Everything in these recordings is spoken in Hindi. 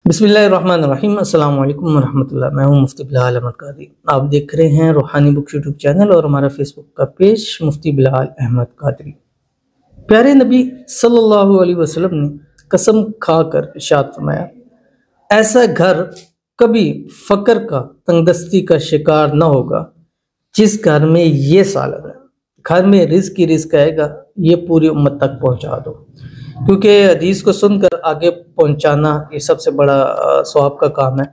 बिस्मिल्लाहिर्रहमानिर्रहीम अस्सलाम वालेकुम वरहमतुल्लाह। मैं हूं मुफ्ती बिलाल अहमद कादरी। आप देख रहे हैं रूहानी बुक्स यूट्यूब चैनल और हमारा फेसबुक का पेज मुफ्ती बिलाल अहमद कादरी। प्यारे नबी सल्लल्लाहु अलैहि वसल्लम ने कसम खाकर इरशाद फरमाया, ऐसा घर कभी फ़क्र का तंगदस्ती का शिकार न होगा जिस घर में ये सालन है। घर में रिज़्क ही रिज़्क आएगा, ये पूरी उम्मत तक पहुंचा दो। क्योंकि हदीस को सुनकर आगे पहुंचाना ये सबसे बड़ा सवाब का काम है।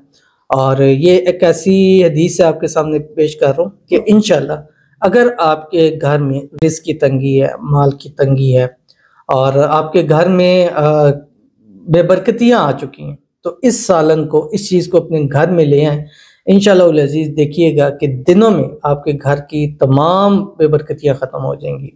और ये एक ऐसी हदीस है आपके सामने पेश कर रहा हूँ कि इंशाल्लाह अगर आपके घर में रिज़्क की तंगी है, माल की तंगी है और आपके घर में बेबरकतियाँ आ चुकी हैं, तो इस सालन को, इस चीज़ को अपने घर में ले आएँ। इंशाअल्लाह उल अज़ीज़ देखिएगा कि दिनों में आपके घर की तमाम बेबरकतियाँ ख़त्म हो जाएंगी।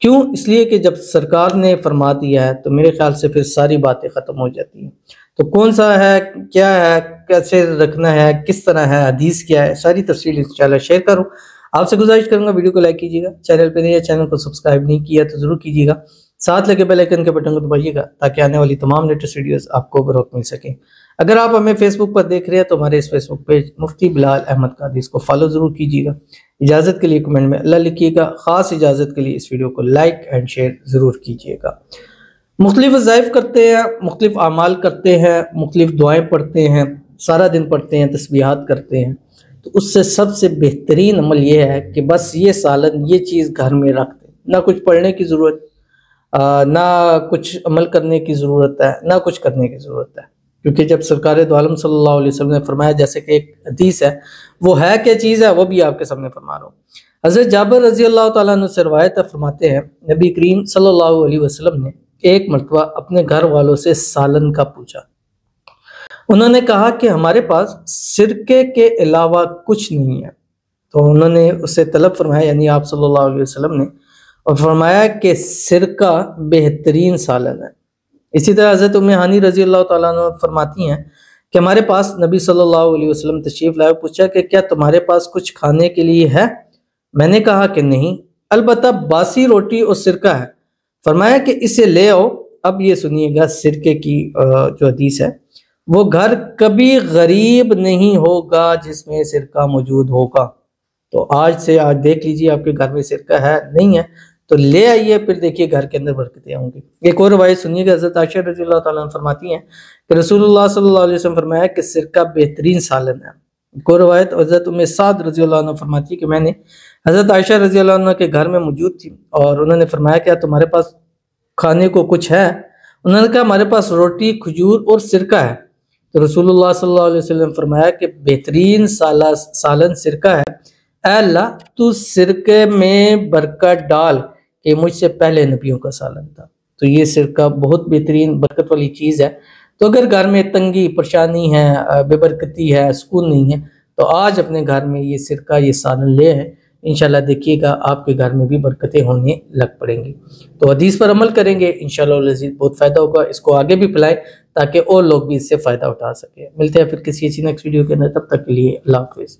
क्यों? इसलिए कि जब सरकार ने फरमा दिया है तो मेरे ख्याल से फिर सारी बातें ख़त्म हो जाती हैं। तो कौन सा है, क्या है, कैसे रखना है, किस तरह है, हदीस क्या है, सारी तफसील इंशाल्लाह शेयर करूँ। आपसे गुजारिश करूँगा वीडियो को लाइक कीजिएगा, चैनल पर नहीं है, चैनल को सब्सक्राइब नहीं किया तो ज़रूर कीजिएगा, साथ लगे बेल आइकन के बटन को दबाइएगा ताकि आने वाली तमाम लेटेस्ट वीडियोस आपको बर वक्त मिल सके। अगर आप हमें फेसबुक पर देख रहे हैं तो हमारे इस फेसबुक पेज मुफ्ती बिलाल अहमद कादरी को फॉलो ज़रूर कीजिएगा। इजाज़त के लिए कमेंट में अल्लाह लिखिएगा। ख़ास इजाज़त के लिए इस वीडियो को लाइक एंड शेयर ज़रूर कीजिएगा। मुख्तलिफ वज़ाइफ करते हैं, मुख्तलिफ आमाल करते हैं, मुख्तलिफ दुआएँ पढ़ते हैं, सारा दिन पढ़ते हैं, तस्बीहात करते हैं, तो उससे सबसे बेहतरीन अमल ये है कि बस ये सालन, ये चीज़ घर में रख दें। ना कुछ पढ़ने की ज़रूरत, ना कुछ अमल करने की ज़रूरत है, ना कुछ करने की ज़रूरत है। क्योंकि जब सरकार दो आलम सल्लल्लाहु अलैहि वसल्लम ने फरमाया, जैसे कि एक हदीस है, वो है क्या चीज़ है वो भी आपके सामने फरमा रहा हूँ। हज़रत जाबिर रज़ी अल्लाह तआला अन्हु से रवायत है, फरमाते हैं नबी करीम सल्लल्लाहु अलैहि वसल्लम ने एक मरतबा अपने घर वालों से सालन का पूछा। उन्होंने कहा कि हमारे पास सिरके के अलावा कुछ नहीं है। तो उन्होंने उससे तलब फरमाया, यानी आप सल्लल्लाहु अलैहि वसल्लम ने, और फरमाया कि सिरका बेहतरीन सालन है। इसी तरह हज़रत उम्मे हानी रज़ी अल्लाह तआला अन्हा फरमाती हैं कि हमारे पास नबी सल्लल्लाहु अलैहि वसल्लम तशरीफ़ लाए, पूछा कि क्या तुम्हारे पास कुछ खाने के लिए है? मैंने कहा कि नहीं, अलबत्ता बासी रोटी और सिरका है। फरमाया कि इसे ले आओ। अब ये सुनिएगा, सिरके की जो हदीस है, वो घर कभी गरीब नहीं होगा जिसमें सिरका मौजूद होगा। तो आज से, आज देख लीजिए आपके घर में सिरका है, नहीं है तो ले आइए, फिर देखिए घर के अंदर बरकतें होंगी। एक और रवायत सुनिएगा, हज़रत आयशा रज़ी अल्लाह तआला अन्हा फरमाती हैं कि रसूलुल्लाह सल्लल्लाहु अलैहि वसल्लम फरमाया कि सिरका बेहतरीन सालन है। एक और रवायत हज़रत उम्मे साद रज़ी अल्लाह अन्हा फरमाती है कि मैंने हज़रत आयशा रज़ी अल्लाह अन्हा के घर में मौजूद थी और उन्होंने फरमाया क्या तुम्हारे पास खाने को कुछ है? उन्होंने कहा हमारे पास रोटी, खजूर और सिरका है। तो रसूलुल्लाह सल्लल्लाहु अलैहि वसल्लम फरमाया कि बेहतरीन सालन सिरका है। अल्लाह तू सिरके में बरकत डाल कि मुझसे पहले नबियों का सालन था। तो ये सिरका बहुत बेहतरीन बरकत वाली चीज़ है। तो अगर घर में तंगी, परेशानी है, बेबरकती है, सुकून नहीं है, तो आज अपने घर में ये सिरका, ये सालन ले आए। इंशाल्लाह देखिएगा आपके घर में भी बरकतें होने लग पड़ेंगी। तो हदीस पर अमल करेंगे, इंशाल्लाह बहुत फ़ायदा होगा। इसको आगे भी फैलाएं ताकि और लोग भी इससे फ़ायदा उठा सकें। मिलते हैं फिर किसी अच्छी नेक्स्ट वीडियो के अंदर, तब तक के लिए अल्लाह हाफ़िज़।